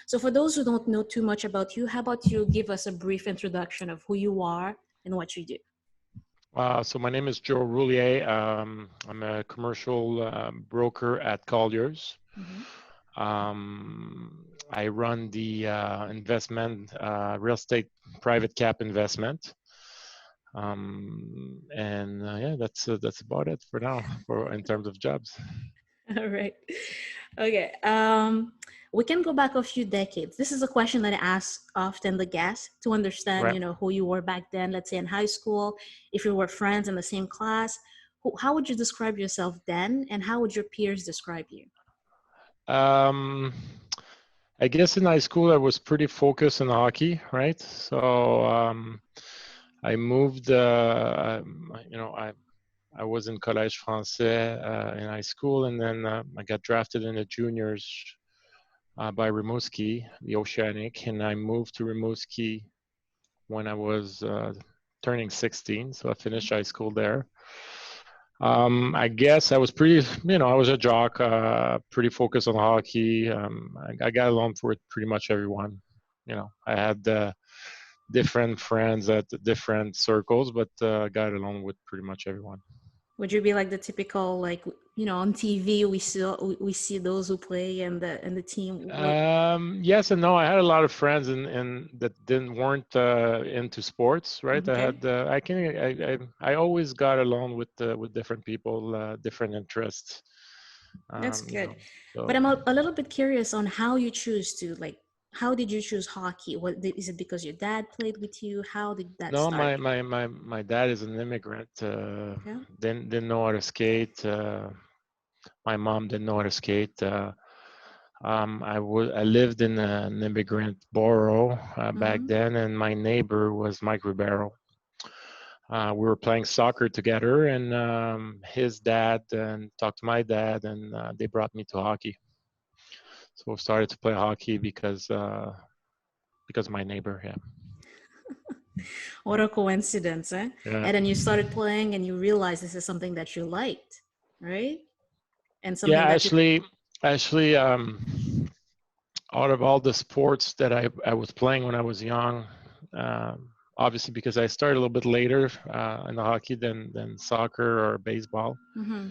So for those who don't know too much about you, how about you give us a brief introduction of who you are and what you do? So my name is Joe Rullier. I'm a commercial broker at Colliers. Mm-hmm. I run the investment, real estate private cap investment. Yeah, that's about it for now for in terms of jobs. All right. Okay. We can go back a few decades. This is a question that I ask often the guests to understand, Right. who you were back then. Let's say in high school, if you were friends in the same class, how would you describe yourself then, and how would your peers describe you? Um, I guess in high school I was pretty focused on hockey, right? So I moved. I was in Collège Français in high school, and then I got drafted in the juniors by Rimouski, the Oceanic, and I moved to Rimouski when I was turning 16. So I finished high school there. I guess I was pretty, I was a jock, pretty focused on hockey. I got along with pretty much everyone. I had different friends at different circles, but got along with pretty much everyone. Would you be like the typical, like, on TV we see those who play and the team? Yes and no. I had a lot of friends and that weren't into sports, right? I Okay, had I always got along with different people, different interests. that's You good. know, But so I'm a little bit curious on how you choose to, like, how did you choose hockey? Is it because your dad played with you? How did that no, start? my dad is an immigrant. Yeah. Didn't know how to skate. My mom didn't know how to skate. I lived in an immigrant borough back Mm-hmm. then, and my neighbor was Mike Ribeiro. We were playing soccer together, and his dad and talked to my dad, and they brought me to hockey. So I started to play hockey because of my neighbor. Yeah. What a coincidence, eh? Yeah. And then you started playing and you realized this is something that you liked, right? And Yeah. something that you could. Actually, out of all the sports that I was playing when I was young, obviously because I started a little bit later in the hockey than soccer or baseball. Mm-hmm.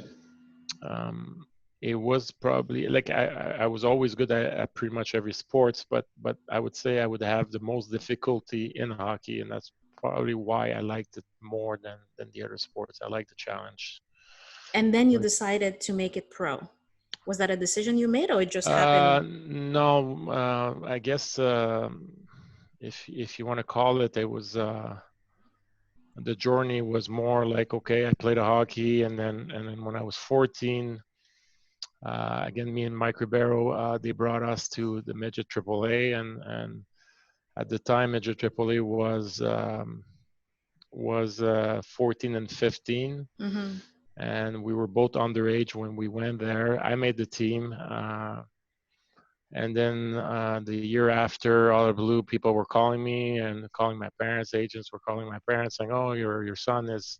Um, it was probably like I was always good at pretty much every sports, but I would say I would have the most difficulty in hockey, and that's probably why I liked it more than the other sports. I like the challenge. And then you But decided to make it pro. Was that a decision you made, or it just happened? no, I guess if you want to call it, it was the journey was more like, okay, I played a hockey, and then when I was 14. Again, me and Mike Ribeiro, they brought us to the midget AAA, and at the time, midget AAA was 14 and 15, Mm-hmm. and we were both underage when we went there. I made the team, and then the year after, all of blue, people were calling me and calling my parents. Agents were calling my parents, saying, "Oh, your son is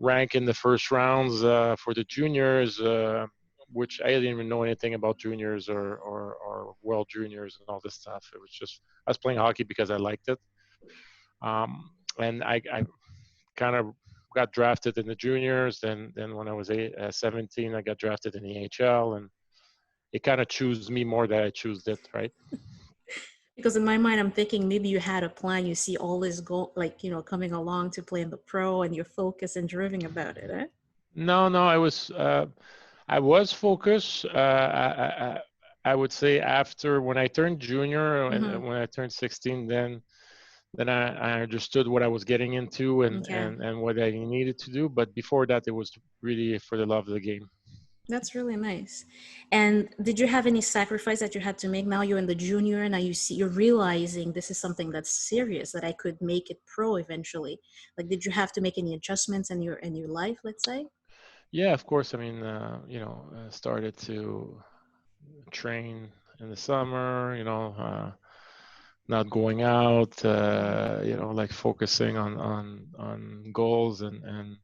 ranked in the first rounds for the juniors." Which I didn't even know anything about juniors or world juniors and all this stuff. It was just I was playing hockey because I liked it, and I kind of got drafted in the juniors. Then when I was 17, I got drafted in the AHL, and it kind of chose me more that I chose it, right? Because in my mind, I'm thinking maybe you had a plan. You see all this go, like, coming along to play in the pro, and you're focused and driven about it, eh? No, I was focused. I would say after when I turned junior Mm-hmm. and when I turned 16, then I understood what I was getting into Okay. and what I needed to do. But before that, it was really for the love of the game. That's really nice. And did you have any sacrifice that you had to make? Now you're in the junior, now you're realizing this is something that's serious, that I could make it pro eventually. Like, did you have to make any adjustments in your life, let's say? Yeah, of course. I mean, started to train in the summer. Not going out. Like focusing on goals and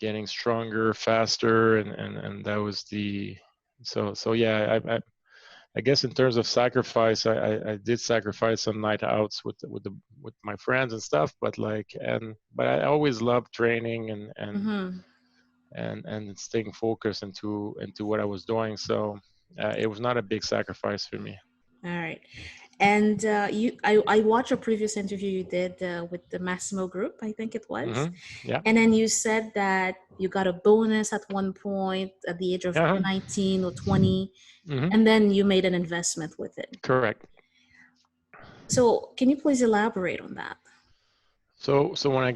getting stronger, faster, and that was the so yeah. I guess in terms of sacrifice, I did sacrifice some night outs with my friends and stuff, but but I always loved training Mm-hmm. and staying focused into what I was doing. So it was not a big sacrifice for me. All right. And I watched a previous interview you did with the Massimo Group, I think it was. Yeah. And then you said that you got a bonus at one point at the age of Yeah. 19 or 20, hmm and then you made an investment with it. Correct. So, can you please elaborate on that? So when I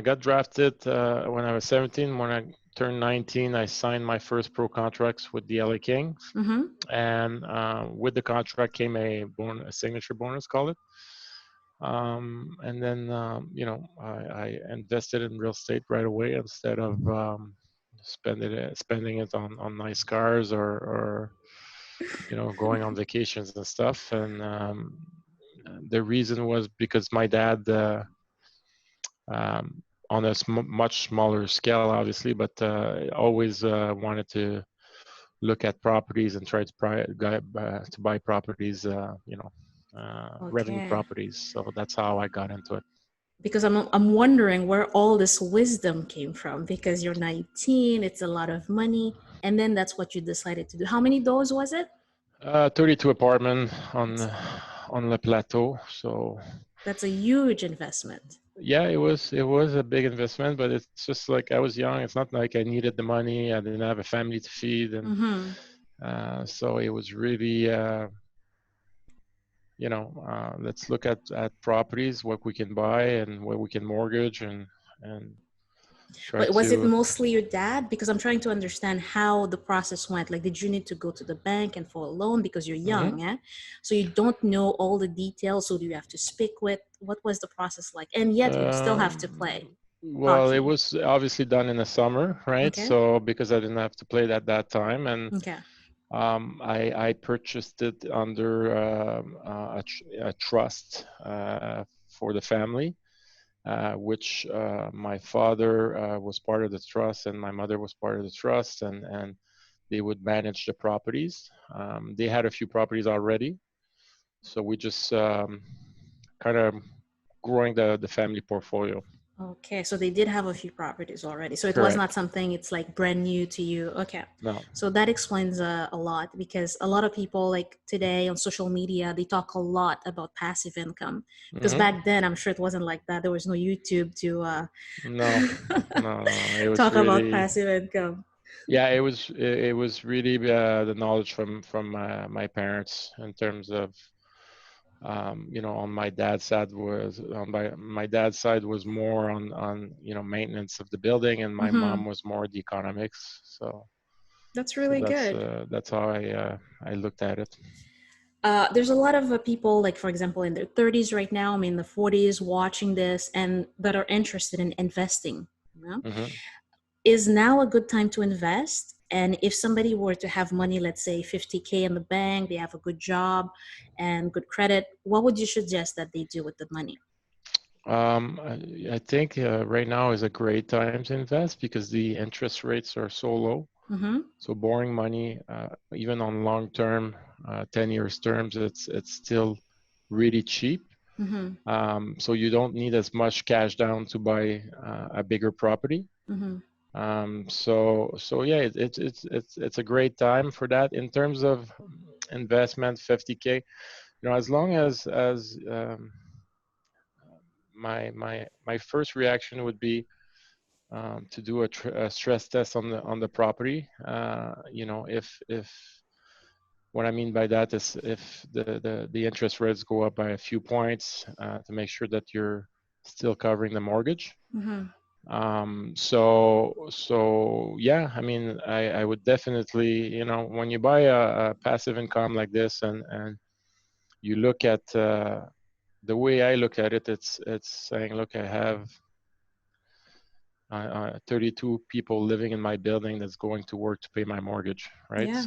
got drafted when I was 17, when I turned 19, I signed my first pro contracts with the LA Kings, Mm-hmm. and with the contract came a signature bonus, call it. And then I invested in real estate right away instead of spending it on nice cars or going on vacations and stuff. And the reason was because my dad, um, on a much smaller scale, obviously, but always wanted to look at properties and try to buy properties, revenue Okay. properties. So that's how I got into it. Because I'm wondering where all this wisdom came from because you're 19, it's a lot of money, and then that's what you decided to do. How many doors was it? 32 apartment That's on Le Plateau. So that's a huge investment. yeah, it was a big investment, but it's just like I was young. It's not like I needed the money. I didn't have a family to feed, and Mm-hmm. so it was really let's look at properties, what we can buy and what we can mortgage, and try But was it to. mostly your dad? Because I'm trying to understand how the process went. Like, did you need to go to the bank and for a loan because you're Mhm. young, eh? So you don't know all the details. So do you have to speak with? What was the process like? And yet you still have to play Well, it hockey. was obviously done in the summer, right? Okay. So because I didn't have to play it at that time, and Okay. I purchased it under a trust for the family, which my father was part of the trust and my mother was part of the trust, and they would manage the properties. They had a few properties already, so we just kind of growing the family portfolio. Okay, so they did have a few properties already. So it was not Correct. something it's like brand new to you. Okay. No. So that explains a lot because a lot of people like today on social media, they talk a lot about passive income. Because hmm back then, I'm sure it wasn't like that. There was no YouTube to No, no, no. It was talk about really, passive income. yeah, it was really the knowledge from my parents in terms of on my dad's side was more on maintenance of the building, and my Hmm. mom was more the economics. That's So really that's good. uh, that's how I looked at it. There's a lot of people, like for example, in their 30s right now, I mean, the 40s, watching this and that are interested in investing. You know? hmm Is now a good time to invest? And if somebody were to have money, let's say 50K in the bank, they have a good job and good credit, what would you suggest that they do with the money? I think right now is a great time to invest because the interest rates are so low. Mm-hmm. So borrowing money, even on long term, 10 years terms, it's still really cheap. Mm-hmm. So you don't need as much cash down to buy a bigger property. Mm-hmm. So yeah, it's a great time for that. In terms of investment, 50K, as long as my first reaction would be to do a stress test on the property. If what I mean by that is if the interest rates go up by a few points, to make sure that you're still covering the mortgage. Mm-hmm. So yeah, I mean, I would definitely, when you buy a passive income like this, and you look at the way I look at it, it's saying, look, I have 32 people living in my building that's going to work to pay my mortgage, right? Yeah,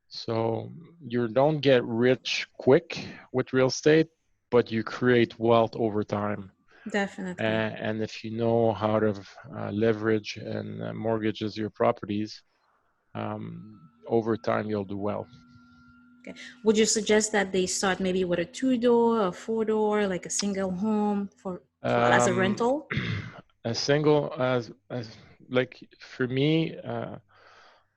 So you don't get rich quick with real estate, but you create wealth over time. definitely. And if you know how to leverage and mortgages your properties, over time you'll do well. Okay. Would you suggest that they start maybe with a two-door, a four-door, like a single home for as a Um, rental? a single as like for me,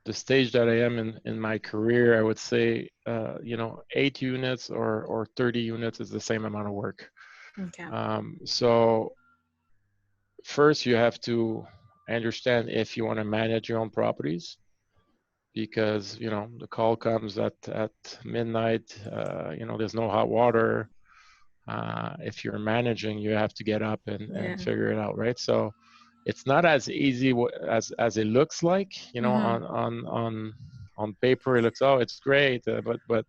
the stage that I am in my career, I would say, 8 units or 30 units is the same amount of work. Okay. So first you have to understand if you want to manage your own properties, because the call comes at midnight. There's no hot water. If you're managing, you have to get up and Yeah. figure it out, right? So it's not as easy as it looks like. Mm-hmm. On paper it looks, oh, it's great, but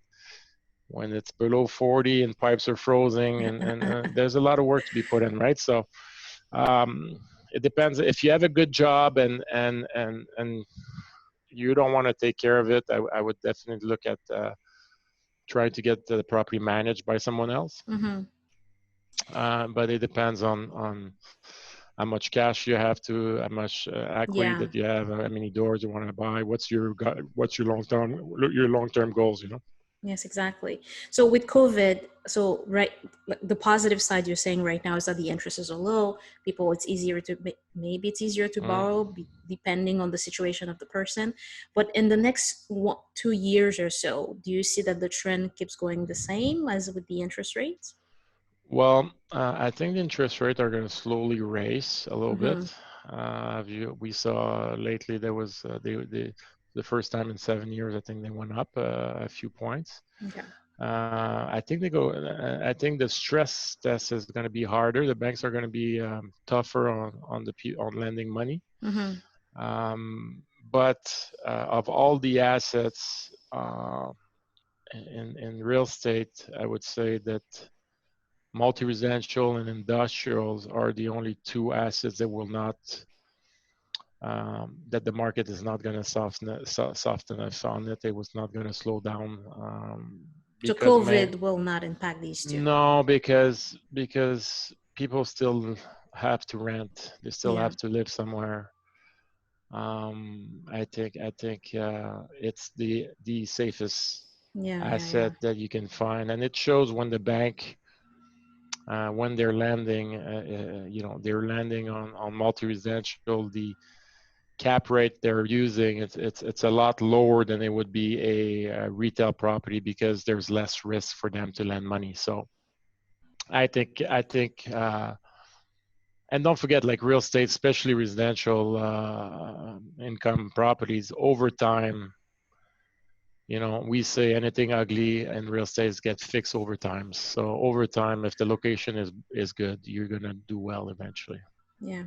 when it's below 40 and pipes are frozen, and there's a lot of work to be put in, right? So um, it depends. If you have a good job and you don't want to take care of it, I would definitely look at trying to get the property managed by someone else. Mm-hmm. But it depends on how much cash you have to, how much equity Yeah. that you have, how many doors you want to buy, what's your long term goals, Yes, exactly. So with COVID, so right, like, the positive side you're saying right now is that the interests are low. People, it's easier to maybe it's easier to Mm. borrow depending on the situation of the person. But in the next 2 years or so, do you see that the trend keeps going the same as with the interest rates? Well, I think the interest rates are going to slowly raise a little Mm-hmm. bit. We saw lately there was the first time in 7 years, I think they went up a few points. Okay. I think they go. I think the stress test is going to be harder. The banks are going to be tougher on lending money. Mm-hmm. Um, but of all the assets in real estate, I would say that multi-residential and industrials are the only two assets that will not that the market is not going to soften us on it. It was not going to slow down So because COVID will not impact these two. no, because people still have to rent. They still Yeah. have to live somewhere. I think it's the safest Yeah. Yeah. Yeah. asset that you can find, and it shows when the bank when they're landing, they're landing on multi-residential. The cap rate they're using, it's a lot lower than it would be a retail property because there's less risk for them to lend money. So I think, and don't forget, like real estate, especially residential income properties, over time, we say anything ugly in real estate gets fixed over time. So over time, if the location is good, you're gonna do well eventually. Yeah.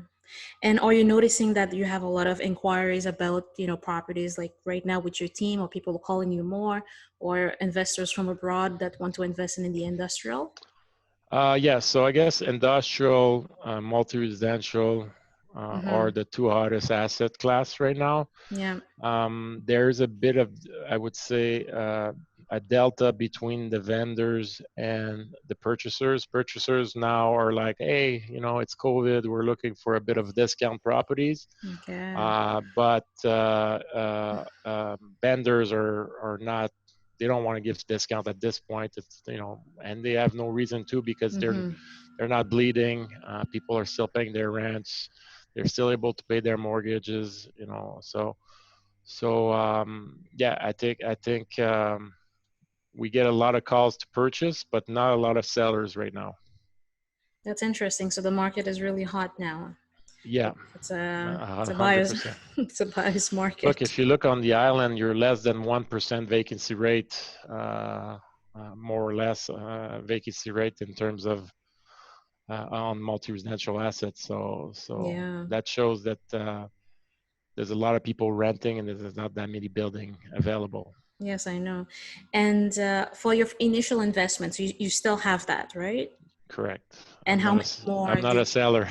And are you noticing that you have a lot of inquiries about, properties like right now with your team, or people calling you more, or investors from abroad that want to invest in the industrial? Yeah, so I guess industrial, multi-residential Mm-hmm. are the two hottest asset class right now. Yeah. There's a bit of, I would say, a delta between the vendors and the purchasers. Purchasers now are like, hey, it's COVID, we're looking for a bit of discount properties. Okay. But vendors are not. They don't want to give discount at this point. It's and they have no reason to because Mm-hmm. they're not bleeding. People are still paying their rents. They're still able to pay their mortgages. So yeah, I think we get a lot of calls to purchase, but not a lot of sellers right now. That's interesting. So the market is really hot now. Yeah, It's a hundred buyer's percent. it's a buyer's Look, market. if you look on the island, you're less than 1% vacancy rate, more or less vacancy rate in terms of on multi-residential assets. So Yeah. that shows that there's a lot of people renting and there's not that many building available. Yes, I know. And for your initial investments, you still have that, right? Correct. And how many more I'm not a did seller.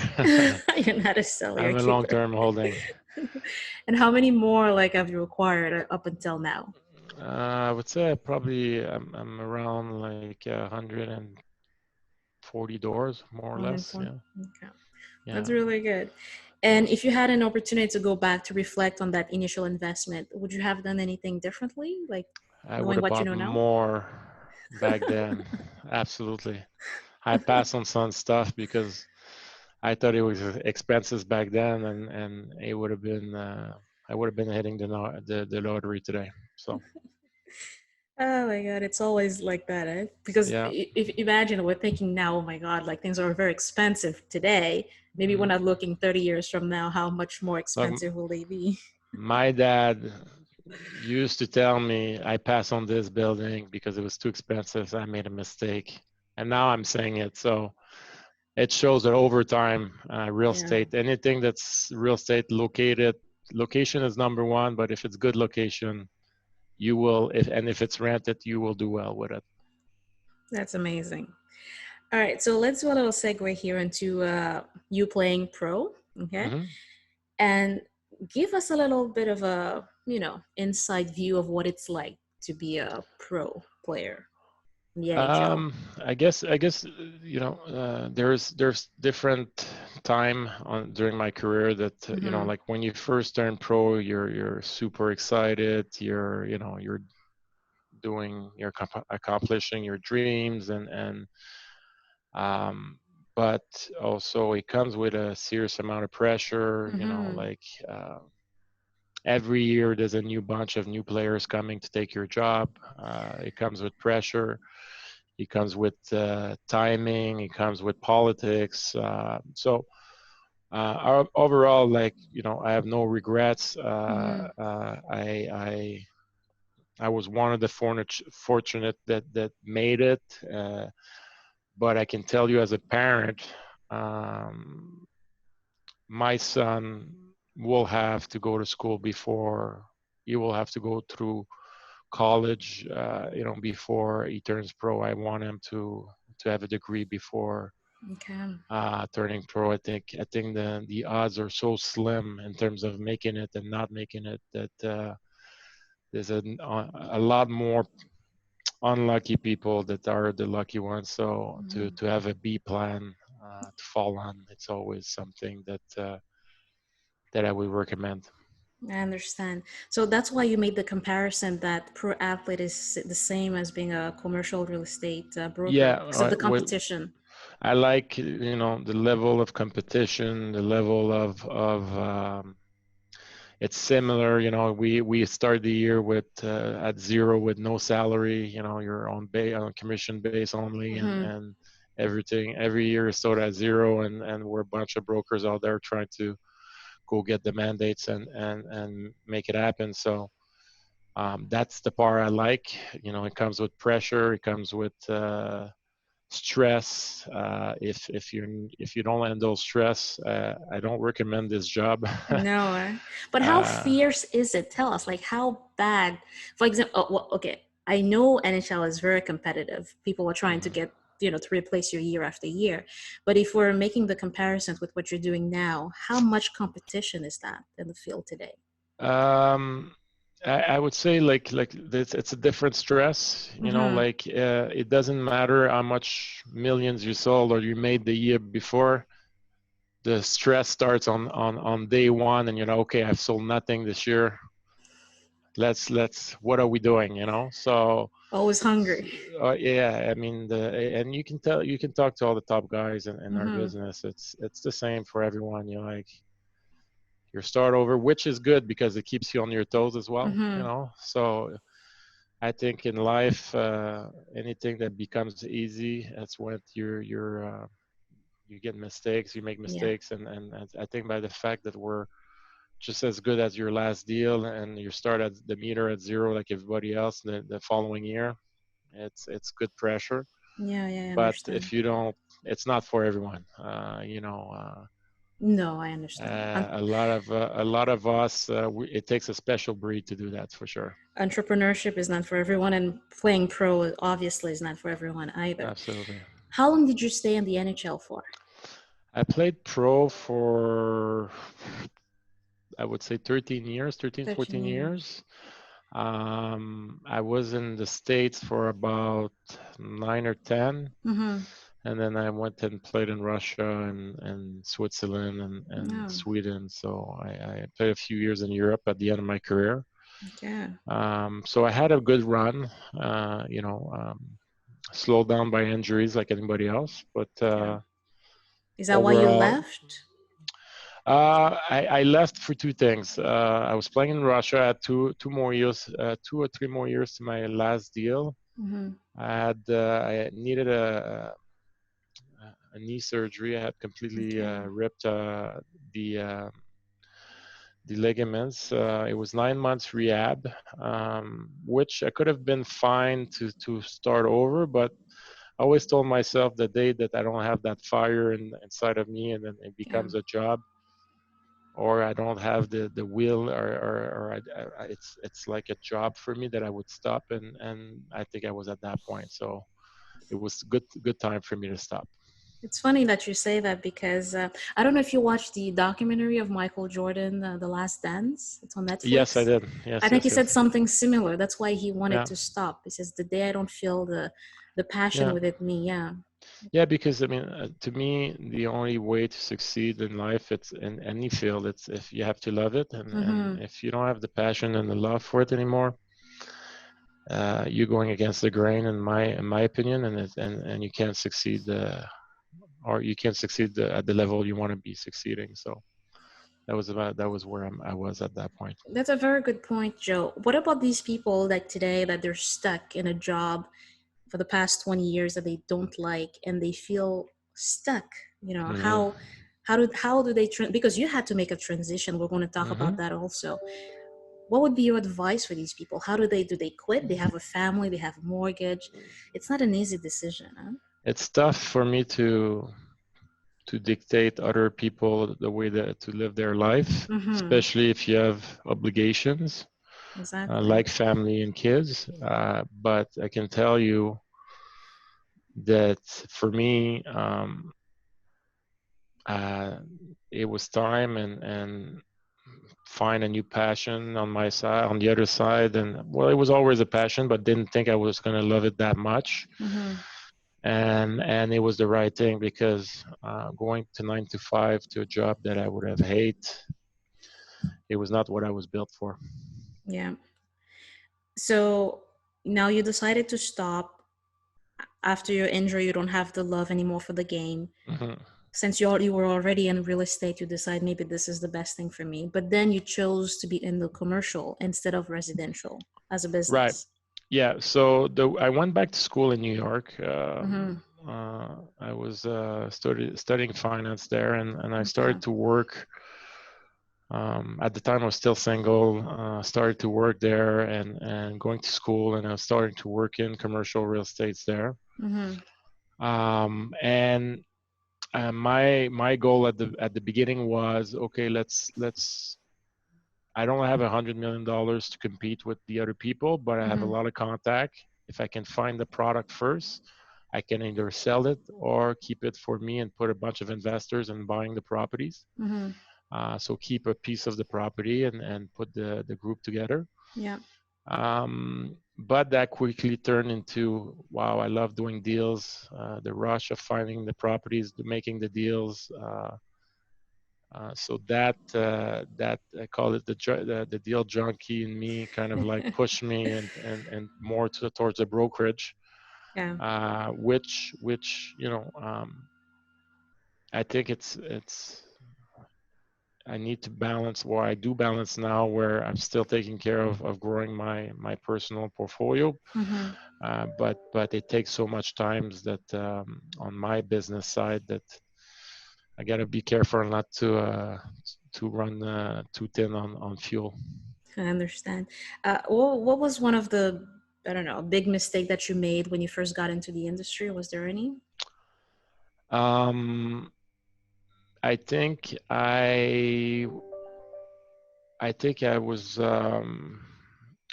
you're not a seller, you're I'm a a keeper. long-term holding. And how many more like have you acquired up until now? I would say probably I'm around like 140 doors, more or One and less. four. Yeah, Okay. That's yeah. really good. And if you had an opportunity to go back to reflect on that initial investment, would you have done anything differently? Like, I would knowing have what you bought know now? more back then. Absolutely. I passed on some stuff because I thought it was expenses back then, and it would have been I would have been hitting the lottery today. So Oh my god, it's always like that, eh? Because yeah. if imagine we're thinking now, oh my god, like things are very expensive today. Maybe we're Mhm. not looking 30 years from now, how much more Look, expensive will they be? my dad used to tell me I pass on this building because it was too expensive. So I made a mistake, and now I'm saying it. So it shows that over time, real Yeah, estate, anything that's real estate located, location is number one. But if it's good location, you will, if it's rented, you will do well with it. that's amazing. All right, so let's do a little segue here into you playing pro, okay? Hmm. And give us a little bit of a, inside view of what it's like to be a pro player in the NHL. I guess there's different time on during my career that Mm-hmm. like when you first turn pro, you're super excited. You're doing, you're accomplishing your dreams, and um, but also it comes with a serious amount of pressure. Mm-hmm. Like every year there's a new bunch of new players coming to take your job. It comes with pressure. It comes with timing. It comes with politics. Overall, like I have no regrets. Mm-hmm. I was one of the fortunate that made it. But I can tell you as a parent, um, my son will have to go to school before he will have to go through college, before he turns pro. I want him to have a degree before Okay. turning pro. I think the odds are so slim in terms of making it and not making it that there's a lot more unlucky people that are the lucky ones. So to Mm-hmm. have a B plan to fall on, it's always something that I would recommend. I understand. So that's why you made the comparison that pro athlete is the same as being a commercial real estate Yeah, broker because of the well, competition. I like the level of competition, the level of it's similar. We start the year with at zero with no salary. You're on commission base only, and Mm-hmm. and everything every year is start at zero, and we're a bunch of brokers out there trying to go get the mandates and make it happen. So that's the part I like. It comes with pressure. It comes with stress. If you don't handle stress, I don't recommend this job. No, but how uh, fierce is it? Tell us, like, how bad? For example, oh, well, okay, I know NHL is very competitive. People are trying to mhm. get, to replace you year after year. But if we're making the comparisons with what you're doing now, how much competition is that in the field today? Um, I would say like this, it's a different stress. Mm-hmm. Like it doesn't matter how much millions you sold or you made the year before. The stress starts on day one, and okay, I've sold nothing this year. Let's what are we doing? So Always hungry. yeah, I mean and you can talk to all the top guys in our Mm-hmm. business. It's the same for everyone. Like your start over, which is good because it keeps you on your toes as well. Mm-hmm. So I think in life, anything that becomes easy, that's when you get mistakes, you make Yeah. mistakes, and I think by the fact that we're just as good as your last deal and you start at the meter at zero like everybody else the following year, it's good pressure. Yeah, yeah, I But understand. if you don't, it's not for everyone. No, I understand. A lot of us, it takes a special breed to do that for sure. Entrepreneurship is not for everyone, and playing pro obviously is not for everyone either. Absolutely. How long did you stay in the NHL for? I played pro for, I would say 13 years, 13, 13 14 years. years. I was in the States for about 9 or 10, Mm-hmm. and then I went and played in Russia and Switzerland and No. Sweden. So I played a few years in Europe at the end of my career. Okay. So I had a good run, slowed down by injuries like anybody else, but Yeah. Is that why you overall, left? I left for two things. I was playing in Russia. I had two more years, 2 or 3 more years to my last deal. Mm-hmm. I needed a knee surgery. I had completely Okay. ripped the uh, the ligaments. It was 9 months rehab, which I could have been fine to start over, but I always told myself the day that I don't have that fire inside of me, and then it Yeah. becomes a job, or I don't have the will, or it's like a job for me, that I would stop, and I think I was at that point. So it was good time for me to stop. It's funny that you say that because I don't know if you watched the documentary of Michael Jordan, The Last Dance. It's on Yes, I Netflix. did. I Yes, think he yes, said yes. something similar. That's why he wanted Yeah, to stop. He says, "The day I don't feel the passion yeah. within me, yeah." Yeah, because I mean, to me, the only way to succeed in life, it's in any field, it's if you have to love it, and Mm-hmm. if you don't have the passion and the love for it anymore, you're going against the grain, in my opinion, and you can't succeed, or you can't succeed at the level you want to be succeeding. So that was where I was at that point. That's a very good point, Joe. What about these people like today that they're stuck in a job for the past 20 years that they don't like and they feel stuck? You know, Hmm. how do they because you had to make a transition. We're going to talk Hmm. about that also. What would be your advice for these people? How do they quit? They have a family, they have a mortgage. It's not an easy decision, huh? It's tough for me to dictate other people the way that to live their life, Mm-hmm. especially if you have obligations, Exactly. like family and kids. But I can tell you that for me, uh, it was time, and find a new passion on my side, on the other side. And well, it was always a passion, but didn't think I was going to love it that much. Mm-hmm. And it was the right thing, because going to 9 to 5 to a job that I would have hate, it was not what I was built for. Yeah. So now you decided to stop after your injury. You don't have the love anymore for the game. Hmm. Since you were already in real estate, you decide maybe this is the best thing for me. But then you chose to be in the commercial instead of residential as a Right. business. Yeah. So I went back to school in New York. Mm-hmm. I was studying finance there, and I Okay. started to work. At the time, I was still single. Started to work there, and going to school, and I was starting to work in commercial real estates there. Mm-hmm. And my goal at the beginning was, okay, let's. I don't have $100 million to compete with the other people, but I have a Mm-hmm. lot of contact. If I can find the product first, I can either sell it or keep it for me and put a bunch of investors in buying the properties. Mm-hmm. So keep a piece of the property, and put the group together. Yeah. But that quickly turned into, wow, I love doing deals. The rush of finding the properties, making the deals. So that I call it the deal junkie in me, kind of like pushed me, and more towards a brokerage, Yeah. which I think I need to balance, or I do balance now, where I'm still taking care of growing my personal portfolio, Mm-hmm. but it takes so much times that, on my business side, that I got to be careful not to run too thin on fuel. I understand. What was one of the, I don't know, big mistake that you made when you first got into the industry? Was there any? Um, I think I was, a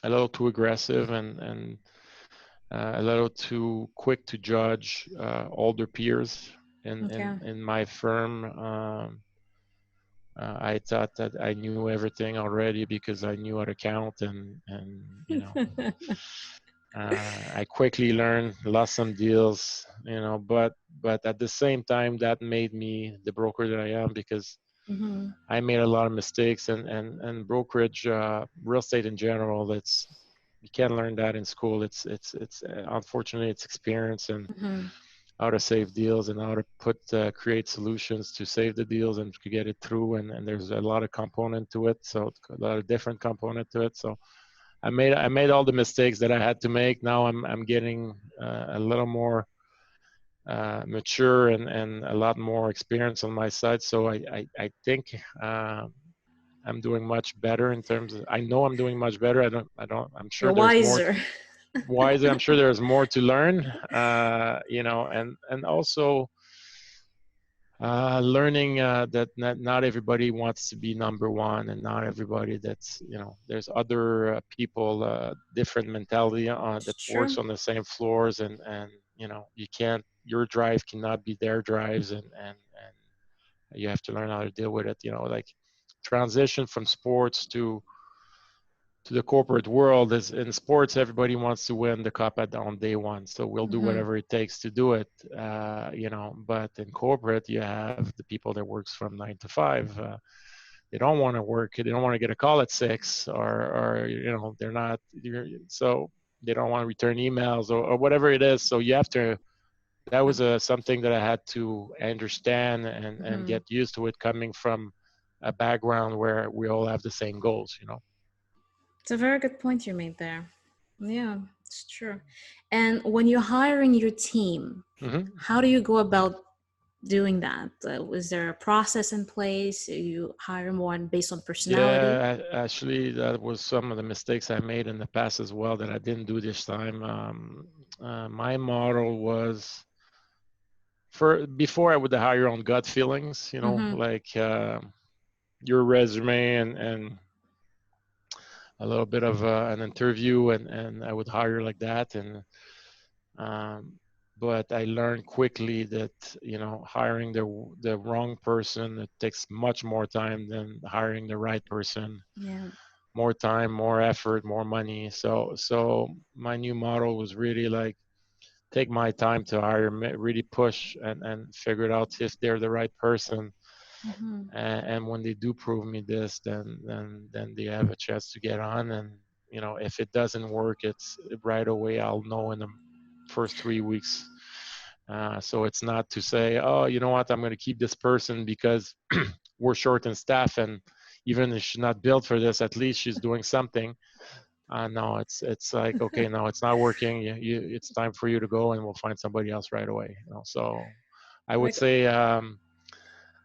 little too aggressive, and a little too quick to judge older peers in Okay. in my firm. I thought that I knew everything already because I knew how to count, and I quickly learned, lost some deals, but at the same time, that made me the broker that I am, because Mm-hmm. I made a lot of mistakes, and brokerage, real estate in general. That's you can't learn that in school. It's unfortunately it's experience and Mm-hmm. how to save deals and how to create solutions to save the deals and to get it through. And there's a lot of component to it, so a lot of different component to it. So I made all the mistakes that I had to make. Now I'm getting a little more mature and a lot more experience on my side. So I think I'm doing much better in terms of. I know I'm doing much better. I don't. I'm You're sure there's more. wiser. Wiser. I'm sure there's more to learn. And also learning that not everybody wants to be number one, and not everybody that's there's other people, different mentality It's that works true. on the same floors, and you can't, your drive cannot be their drives, and you have to learn how to deal with it. Like transition from sports to the corporate world. Is in sports, everybody wants to win the cup on day one, so we'll do Mm-hmm. whatever it takes to do it. But in corporate, you have the people that works from 9 to 5. They don't want to work. They don't want to get a call at 6, or they're not. So they don't want to return emails, or whatever it is. So you have to. That was something that I had to understand and Mm-hmm. get used to it, coming from a background where we all have the same goals. It's a very good point you made there. Yeah, it's true. And when you're hiring your team, Hmm. how do you go about doing that? Was there a process in place? You hire one based on personality? Yeah, actually, that was some of the mistakes I made in the past as well that I didn't do this time. My model was, for before I would hire on gut feelings, Mm-hmm. like your resume and a little bit of an interview, and I would hire like that. And um, but I learned quickly that hiring the wrong person, it takes much more time than hiring the right person. Yeah. More time, more effort, more money. So my new model was really like take my time to hire, really push and figure it out if they're the right person. Mm-hmm. And when they do prove me this, then they have a chance to get on. And if it doesn't work, it's right away. I'll know in the first 3 weeks. So it's not to say, oh, you know what, I'm going to keep this person because we're short in staff, and even if she's not built for this, at least she's doing something. No, it's like, okay, no, it's not working. It's time for you to go, and we'll find somebody else right away. So I would Like, say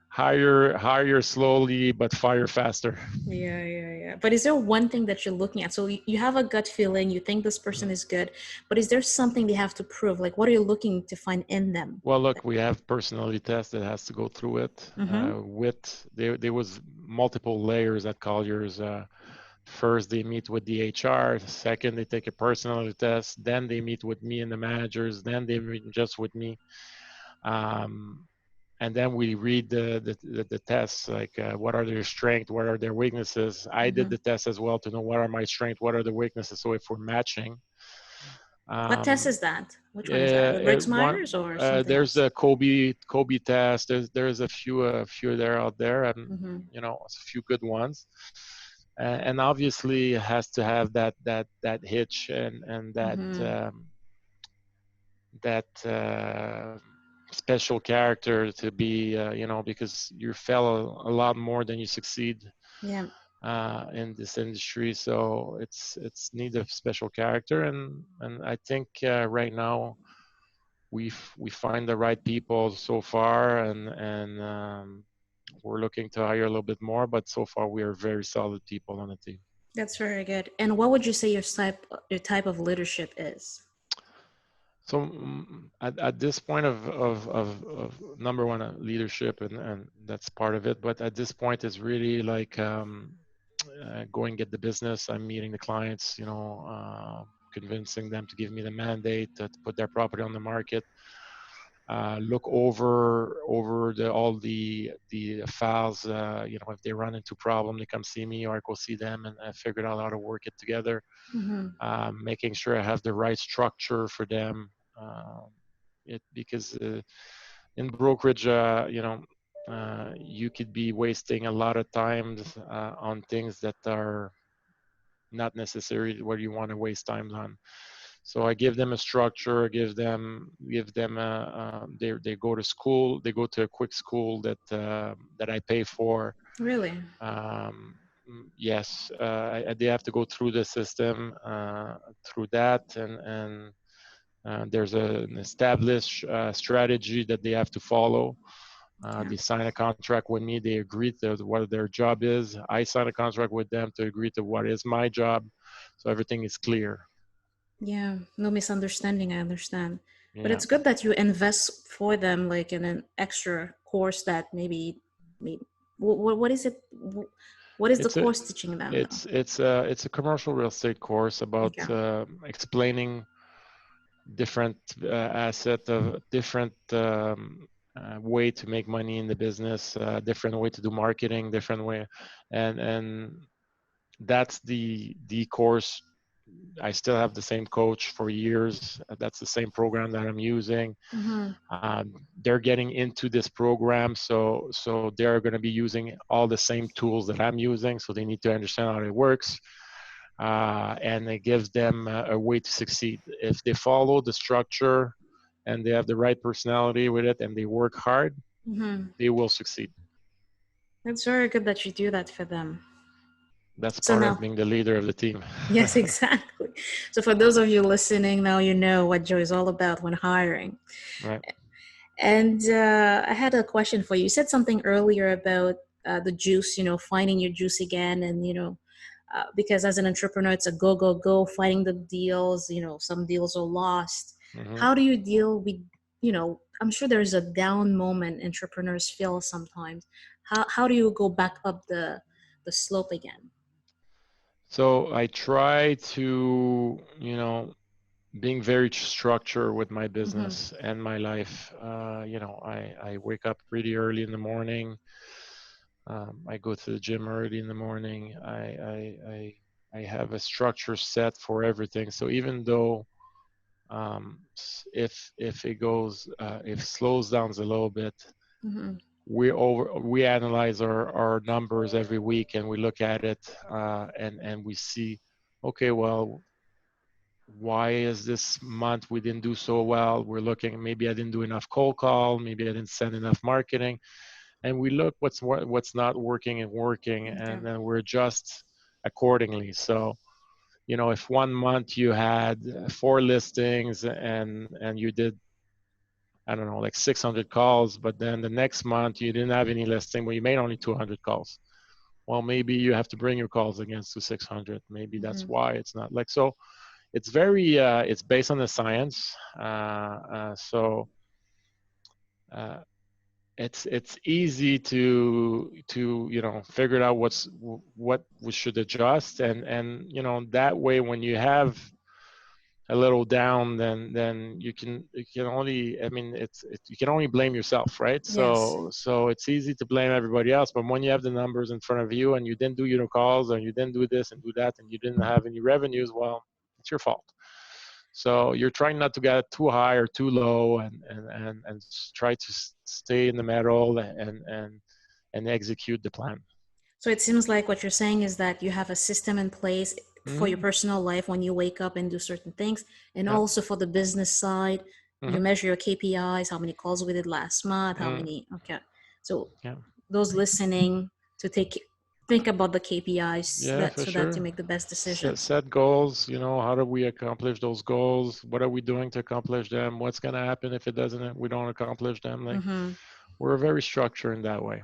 hire slowly, but fire faster. yeah, yeah, yeah. But is there one thing that you're looking at? So you have a gut feeling, you think this person is good, but is there something they have to prove? Like, what are you looking to find in them? Well, look, we have personality tests that has to go through it. Mm-hmm. With there was multiple layers at Colliers. First, they meet with the HR. Second, they take a personality test. Then they meet with me and the managers. Then they meet just with me. Um, and then we read the tests, like what are their strengths, what are their weaknesses. I did Mm-hmm. the test as well to know what are my strengths, what are the weaknesses. So if we're matching, What test um, is that? Which one is that? yeah, The Briggs one Myers or something there's else? a Kobe test. There's a few there out there, and Mm-hmm. a few good ones. And obviously it has to have that hitch and Mm-hmm. that special character to be, because you fail a lot more than you succeed Yeah, in this industry. So it's need a special character, and I think right now we find the right people so far, and we're looking to hire a little bit more, but so far we are very solid people on the team. that's very good. And what would you say your type of leadership is? So at this point of number one, leadership, and that's part of it. But at this point, it's really like go and get the business. I'm meeting the clients, convincing them to give me the mandate to put their property on the market. Look over all the files. If they run into problem, they come see me, or I go see them, and I figured out how to work it together. Mm-hmm. Making sure I have the right structure for them. Because in brokerage, you could be wasting a lot of times on things that are not necessary where you want to waste time on. So I give them a structure, give them they go to school, they go to a quick school that I pay for. Really? Yes, they have to go through the system, through that, and there's an established strategy that they have to follow. Yeah. They sign a contract with me. They agree to what their job is. I sign a contract with them to agree to what is my job, so everything is clear. Yeah, no misunderstanding, I understand. But Yeah, it's good that you invest for them, like in an extra course that maybe what is it? What is the it's a course teaching them though? it's a commercial real estate course about Okay. explaining different asset of different way to make money in the business, different way to do marketing, different way, and that's the course. I still have the same coach for years. That's the same program that I'm using. Mm-hmm. They're getting into this program, so they're going to be using all the same tools that I'm using. So they need to understand how it works, and it gives them a way to succeed. If they follow the structure and they have the right personality with it and they work hard, Mm-hmm. they will succeed. It's very good that you do that for them. That's So part of now, being the leader of the team. yes, exactly. So for those of you listening, now you know what Joe is all about when hiring. Right. And I had a question for you. You said something earlier about the juice, finding your juice again. And, because as an entrepreneur, it's a go, go, go, finding the deals. Some deals are lost. Hmm. How do you deal with, I'm sure there's a down moment entrepreneurs feel sometimes. How do you go back up the slope again? So I try to, being very structured with my Mm-hmm. business and my life. I wake up pretty early in the morning. I go to the gym early in the morning. I have a structure set for everything. So even though if it goes if it slows down a little bit, Mm-hmm. we analyze our numbers every week and we look at it, and we see, okay, well, why is this month we didn't do so well? We're looking, maybe I didn't do enough cold call, maybe I didn't send enough marketing, and we look what's not working and working, Okay. and then we adjust accordingly. So if one month you had four listings and you did, I don't know, like 600 calls, but then the next month you didn't have any listing, but you made only 200 calls. Well, maybe you have to bring your calls against to 600. Maybe that's Mm-hmm. why it's not like so. It's very it's based on the science. So uh, it's easy to figure out what we should adjust, and that way when you have a little down, then you can only, I mean, you can only blame yourself, right? Yes. So it's easy to blame everybody else, but when you have the numbers in front of you and you didn't do your calls and you didn't do this and do that and you didn't have any revenues, well, it's your fault. So you're trying not to get too high or too low, and try to stay in the middle and execute the plan. So it seems like what you're saying is that you have a system in place for your Mm-hmm. personal life when you wake up and do certain things, and Yeah. also for the business side, you Mm-hmm. measure your KPIs, how many calls we did last month, how Mm. many. Okay, so Yeah. those listening to think about the KPIs Yeah, that for so that you sure. make the best Set, decisions. set goals. How do we accomplish those goals? What are we doing to accomplish them? What's going to happen if it doesn't? We don't accomplish them. Like, Mm-hmm. we're very structured in that way.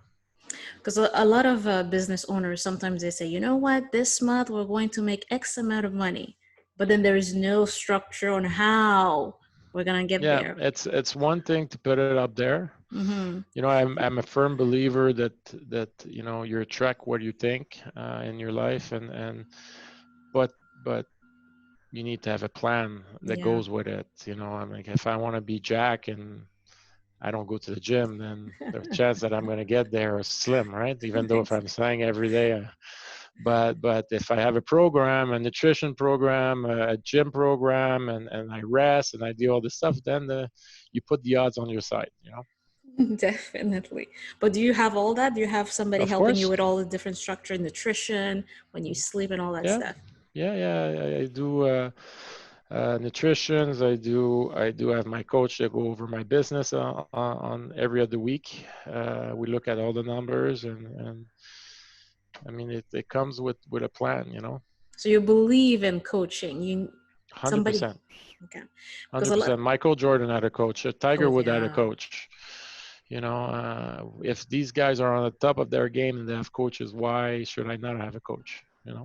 Because a lot of business owners sometimes they say, you know what, this month we're going to make X amount of money, but then there is no structure on how we're gonna get Yeah, there. it's one thing to put it up there. Mm-hmm. I'm a firm believer that you attract what you think in your life, but but you need to have a plan that Yeah. goes with it. I'm like, if I want to be Jack and I don't go to the gym, then the chance that I'm going to get there is slim, right? Even though if I'm saying every day, but if I have a program, a nutrition program, a gym program, and I rest and I do all this stuff, then you put the odds on your side. Definitely. But do you have all that? Do you have somebody Of helping you course. with all the different structure, nutrition, when you sleep and all that Yeah, stuff? yeah. I do nutritions. I do have my coach that go over my business on every other week. We look at all the numbers, and I mean it comes with a plan, So you believe in coaching. You somebody 100%. okay. Because a lot 100%. Michael Jordan had a coach. Tiger oh Wood had a yeah. coach. If these guys are on the top of their game and they have coaches, why should I not have a coach? Yeah.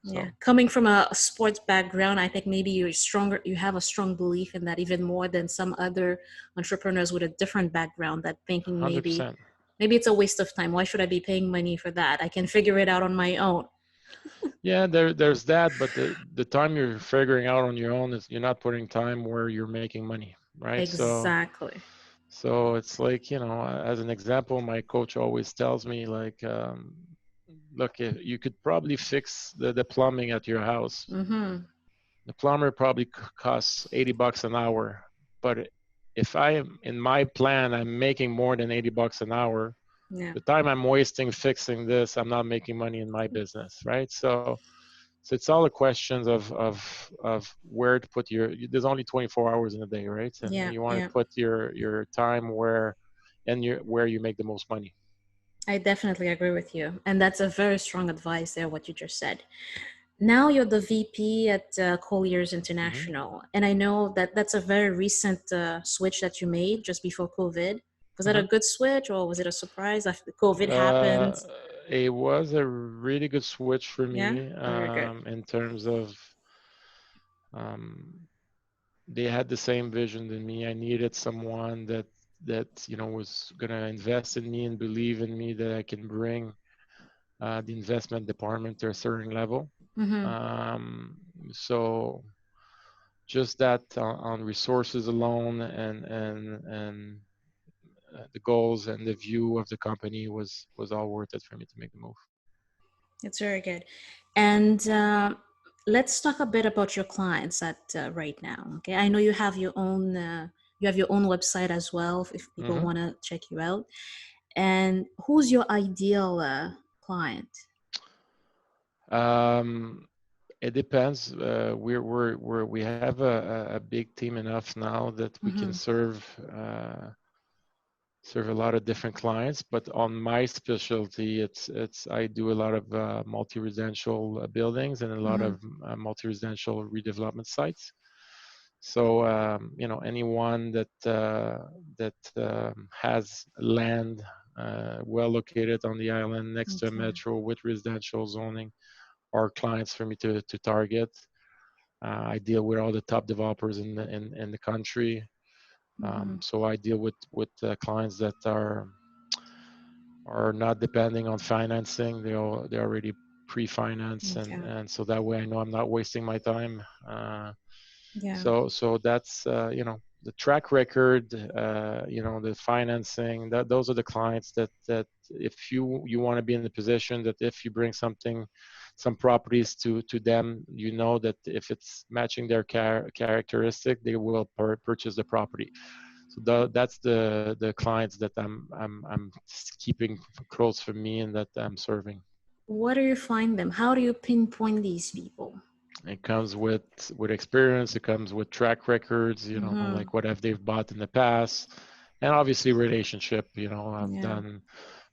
So Coming from a sports background, I think maybe you're stronger you have a strong belief in that even more than some other entrepreneurs with a different background that thinking 100%. maybe it's a waste of time. Why should I be paying money for that? I can figure it out on my own. Yeah, there's that, but the time you're figuring out on your own is you're not putting time where you're making money, right? Exactly. So it's like, as an example, my coach always tells me like, look, you could probably fix the plumbing at your house. Mm-hmm. The plumber probably costs $80 an hour, but if I am in my plan, I'm making more than $80 an hour. Yeah. The time I'm wasting fixing this, I'm not making money in my business, right? So it's all the questions of where to put your. There's only 24 hours in a day, right? And Yeah. you want to Yeah. put your time where you make the most money. I definitely agree with you. And that's a very strong advice there, what you just said. Now you're the VP at Colliers Hmm. International. And I know that that's a very recent switch that you made just before COVID. Was that a Hmm. good switch or was it a surprise after COVID happened? Uh, it was a really good switch for Yeah, me very good. in terms of um, they had the same vision than me. I needed someone that was gonna invest in me and believe in me that I can bring the investment department to a certain level. Mm-hmm. So just that on resources alone and the goals and the view of the company was all worth it for me to make the move. It's very good. And let's talk a bit about your clients at right now. Okay, I know you have your own website as well if people Hmm. want to check you out. And who's your ideal client? Um, it depends. We have a big team enough now that we can Mm-hmm. serve a lot of different clients. But on my specialty, it's I do a lot of multi-residential buildings and a lot Mm-hmm. of multi-residential redevelopment sites. So anyone that has land well located on the island next to a Okay. metro with residential zoning are clients for me to target. I deal with all the top developers in the country. Mm-hmm. So I deal with clients that are not depending on financing. They already pre-finance, and Okay. and so that way I know I'm not wasting my time. Yeah. So that's the track record, the financing. Those are the clients that if you want to be in the position that if you bring some properties to them, that if it's matching their characteristic, they will purchase the property. So that's the clients that I'm keeping close for me and that I'm serving. What do you find them? How do you pinpoint these people? It comes with experience. It comes with track records. Mm-hmm. Like what have they've bought in the past, and obviously relationship. I've Yeah. done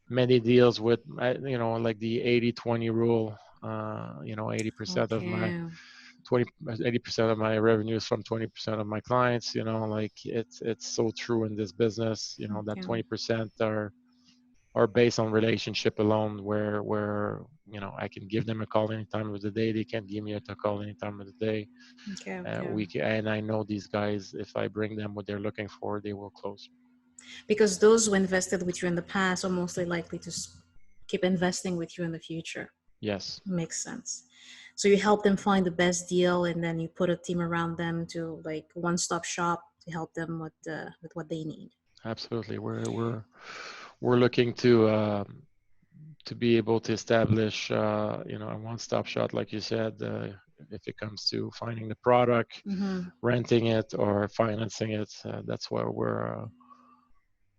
many deals with like the 80-20 rule. 80% of my Okay. 20 80% of my revenue is from 20% of my clients. Like it's so true in this business. That Okay. 20% are based on relationship alone, where I can give them a call any time of the day. They can't give me a call any time of the day. Okay. Okay. And I know these guys, if I bring them what they're looking for, they will close. Because those who invested with you in the past are mostly likely to keep investing with you in the future. Yes, Makes sense. So you help them find the best deal, and then you put a team around them to like one-stop shop to help them with what they need. absolutely. We're looking to be able to establish a one-stop shop, like you said, if it comes to finding the product, Mm-hmm. renting it, or financing it. That's where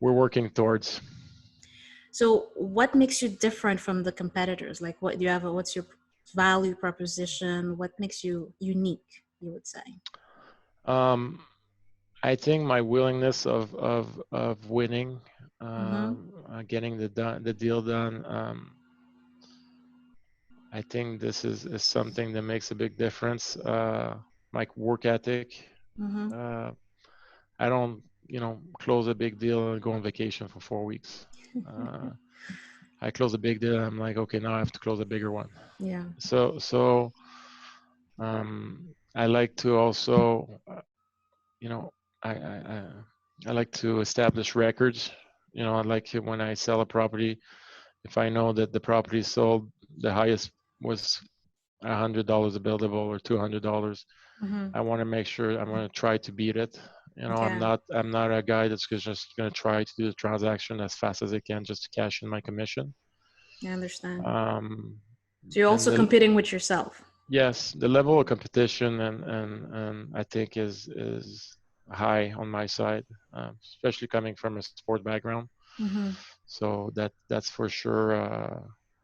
we're working towards. So what makes you different from the competitors? Like what do you have, what's your value proposition? What makes you unique, you would say? Um, I think my willingness of winning, Mm-hmm. getting the deal done. I think this is something that makes a big difference. My work ethic. Mm-hmm. Uh, I don't, close a big deal and go on vacation for 4 weeks. Uh, I close a big deal. I'm like, okay, now I have to close a bigger one. Yeah. So I like to also, you know, I, I I I like to establish records. I like it when I sell a property. If I know that the property sold, the highest was $100 a buildable or $200, Mm-hmm. I want to make sure I'm going to try to beat it. I'm Yeah, not a guy that's just going to try to do the transaction as fast as I can just to cash in my commission. I understand. Um, So you're and also competing with yourself. yes, the level of competition and I think is high on my side, especially coming from a sport background. Mm-hmm. So that's for sure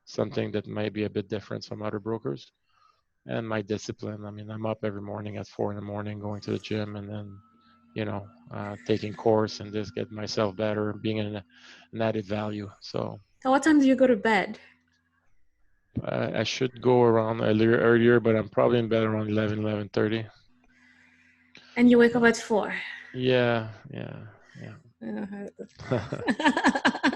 something that may be a bit different from other brokers. And my discipline. I mean, I'm up every morning at 4 in the morning, going to the gym, and then taking course and just get myself better, being an added value. So So what time do you go to bed? I should go around earlier, but I'm probably in bed around 11:30. And you wake up at 4. Yeah, yeah, Uh-huh. yeah.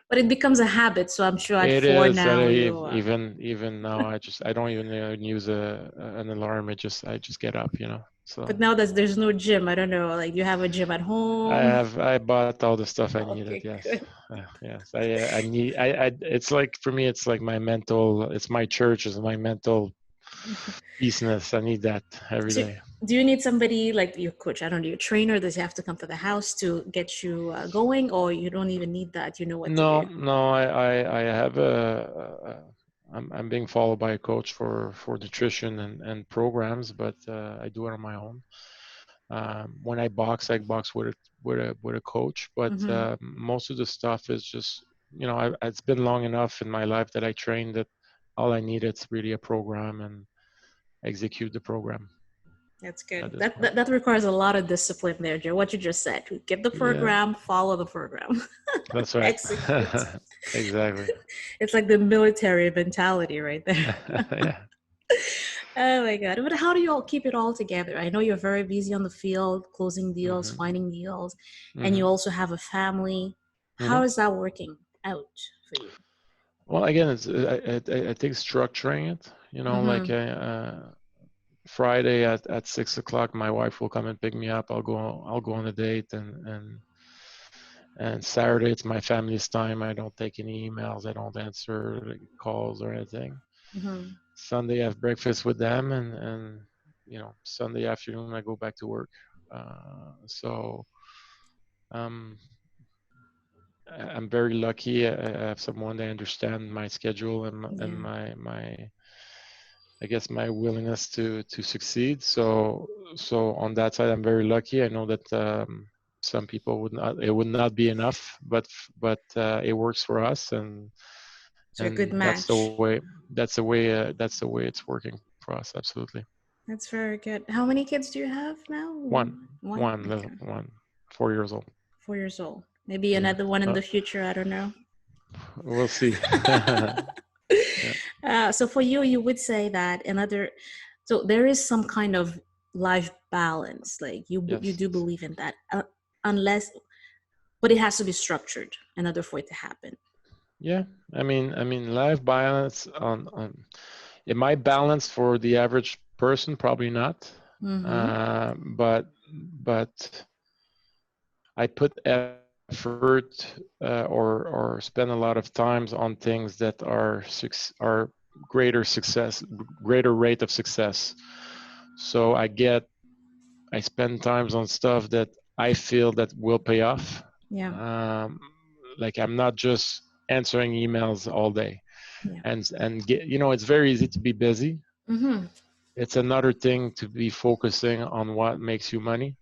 But it becomes a habit, so I'm sure at It 4 is that now you even now I don't even use an alarm. I just get up, but So now that there's no gym, I don't know, like you have a gym at home. I bought all the stuff I needed. Okay, Yes, good. yes. I need. It's like for me, it's like my mental. It's my church. It's my mental peaceness. I need that every So day. do you need somebody like your coach? I don't know, your trainer? Does he have to come to the house to get you going, or you don't even need that? You know what to No, do. no. I have I'm being followed by a coach for nutrition and programs, but I do it on my own. When I box with a coach, but Mm-hmm. most of the stuff is just it's been long enough in my life that I trained that all I need is really a program and execute the program That's good. at this That, point. that that requires a lot of discipline there, Joe. What you just said. Get the Yeah, program, follow the program, that's right. execute. Exactly. It's like the military mentality right there. Yeah. Oh my god! But how do you all keep it all together? I know you're very busy on the field, closing deals, hmm finding deals, and you hmm also have a family. How hmm is that working out for you? Well, again, it's I think structuring it. Like Mm-hmm. Friday at 6 o'clock, my wife will come and pick me up. I'll go on a date, and Saturday it's my family's time. I don't take any emails. I don't answer calls or anything. Mm-hmm. Sunday I have breakfast with them, and Sunday afternoon I go back to work. So um, I'm very lucky. I have someone that understands my schedule and Yeah. my I guess my willingness to succeed. So on that side, I'm very lucky. I know that some people it would not be enough, but it works for us, So a good and that's the match. way that's the way it's working for us. Absolutely. That's very good. How many kids do you have now? One, One. one little Okay. one, 4 years old. 4 years old. Maybe Yeah, another one in the future. I don't know. we'll see. Yeah. So for you, you would say that another. So there is some kind of life balance. Like you Yes. do believe in that, unless, but it has to be structured in order for it to happen. Yeah. I mean, life balance on it might balance for the average person, probably not. Mm-hmm. But I put effort or spend a lot of times on things that are greater success, greater rate of success. So I spend times on stuff that I feel that will pay off. Yeah. Um, like I'm not just answering emails all day, Yeah. and it's very easy to be busy. Mm-hmm. It's another thing to be focusing on what makes you money.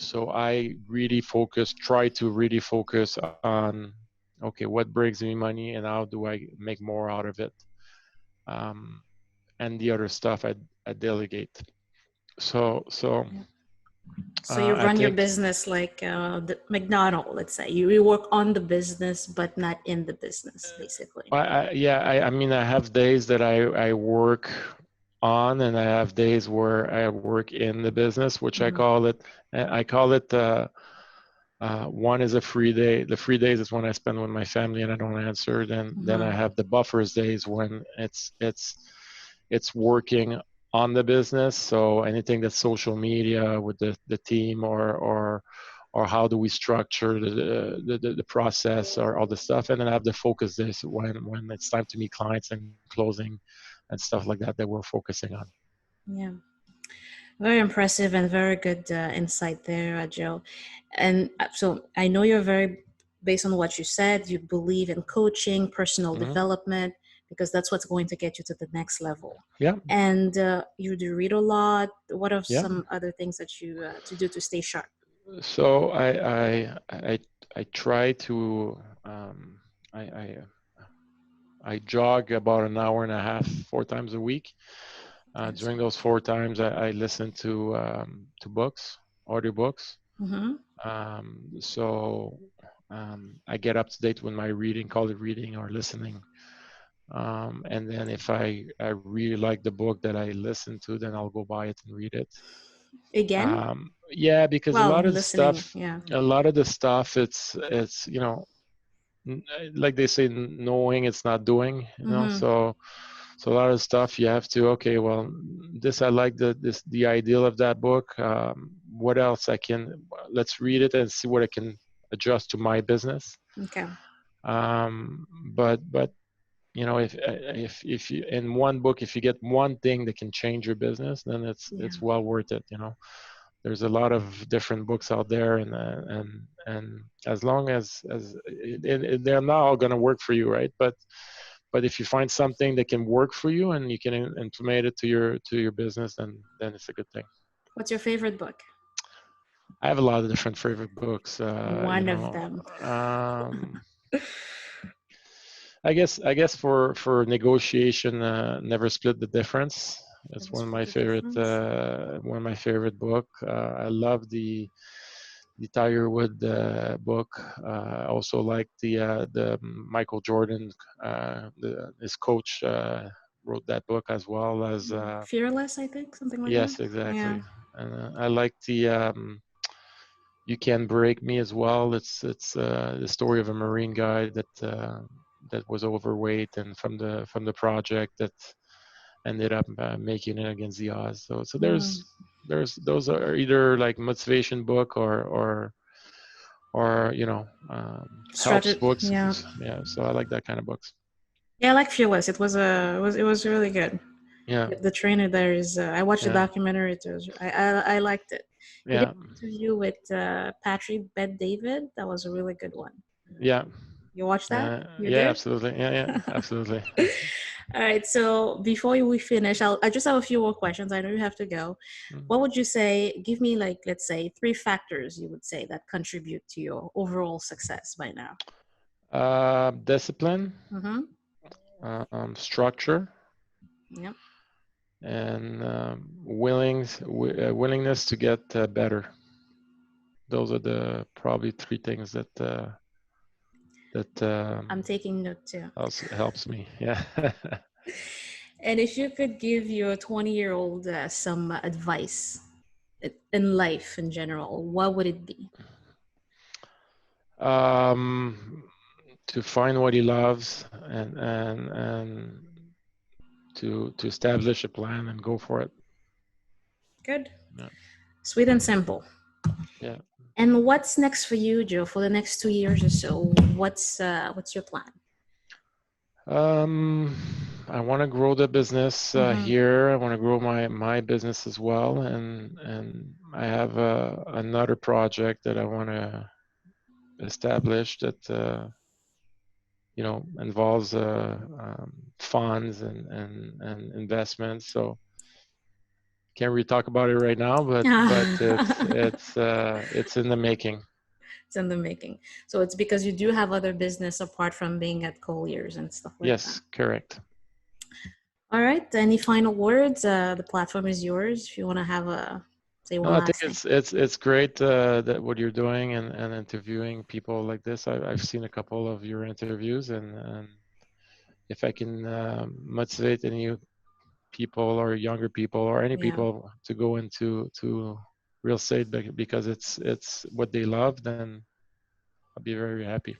So I really try to really focus on, okay, what brings me money and how do I make more out of it. Um, and the other stuff I delegate. So Yeah. So you I run your think, business like the McDonald, let's say. You work on the business, but not in the business, basically. I mean, I have days that I work on, and I have days where I work in the business, which Hmm. I call it one is a free day. The free days is when I spend with my family and I don't answer. Then I Hmm. have the buffers days when it's working on the business. So anything that's social media with the team, or how do we structure the process, or all the stuff. And then I have the focus days when it's time to meet clients and closing and stuff like that we're focusing on. Yeah. Very impressive and very good insight there, Joe. And so I know you're very, based on what you said, you believe in coaching, personal Hmm. development, because that's what's going to get you to the next level. Yeah, And you do read a lot. What are yeah. some other things that you to do to stay sharp? So I try to I, I I jog about an hour and a half 4 times a week. Yes. During those 4 times, I listen to books, audiobooks. Mm-hmm. So I get up to date with my reading, call it reading or listening. And then if I really like the book that I listen to, then I'll go buy it and read it. Again? Yeah, because Well, listening. Yeah. a lot of the stuff, it's like they say, knowing it's not doing. Mm-hmm. So a lot of stuff you have to, okay, well, this I like the ideal of that book. What else I can, let's read it and see what I can adjust to my business. Okay. Um, but if you in one book, if you get one thing that can change your business, then Yeah. it's well worth it. There's a lot of different books out there, and as long as they're not all going to work for you, right? But if you find something that can work for you and you can implement it to your business, then it's a good thing. What's your favorite book? I have a lot of different favorite books. One of them. I guess for negotiation, never split the difference. That's Never split the difference. one of my favorite book. I love the Tiger Wood book. I also like the Michael Jordan, his coach wrote that book, as well as Fearless, I think, something like that. yes, Yeah. exactly. And I like the You Can Break Me as well. It's the story of a Marine guy that was overweight, and from the project that ended up making it against the odds. So Mm. there's those are either like motivation book or helps Strategy. books. Yeah. Yeah, so I like that kind of books. Yeah, I like Fearless. It was really good. Yeah, The trainer there is. I watched the yeah, documentary. I liked it. He did yeah, an interview with Patrick Bet David. That was a really good one. yeah, You watched that? You yeah, did? absolutely. Yeah, yeah, absolutely. All right. So before we finish, I just have a few more questions. I know you have to go. What would you say? Give me, like, let's say, three factors you would say that contribute to your overall success by now. Discipline, Mm-hmm. structure, Yep. and willingness to get better. Those are the probably three things that I'm taking note too. also helps me. Yeah. And if you could give your 20-year-old some advice in life in general, what would it be? um, to find what he loves, and to establish a plan and go for it. Good. Yeah. Sweet and simple. Yeah. And what's next for you, Joe, for the next 2 years or so? What's your plan? Um, I want to grow the business Mm-hmm. here. I want to grow my business as well, and I have another project that I want to establish that involves funds and investments. So can't really talk about it right now, but it's in the making. It's in the making. So it's because you do have other business apart from being at Colliers and stuff like that. Yes, correct. All right. Any final words? The platform is yours. If you want to have a say No, one I think last thing. it's great that what you're doing and interviewing people like this. I've seen a couple of your interviews, and if I can motivate any people or younger people or any Yeah. people to go into real estate because it's what they love, then I'll be very happy.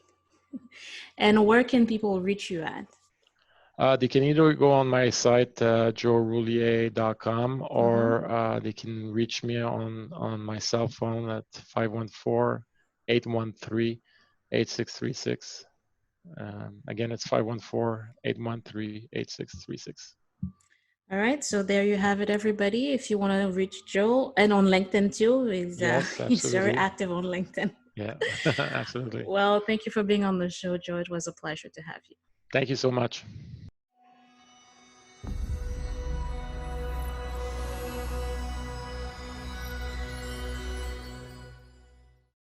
And where can people reach you at? They can either go on my site, joerullier.com, Mm-hmm. or they can reach me on my cell phone at 514-813-8636. Again, it's 514-813-8636. All right. So there you have it, everybody. If you want to reach Joe, and on LinkedIn too, Yes, he's very absolutely. active on LinkedIn. Yeah, absolutely. Well, thank you for being on the show, Joe. It was a pleasure to have you. Thank you so much.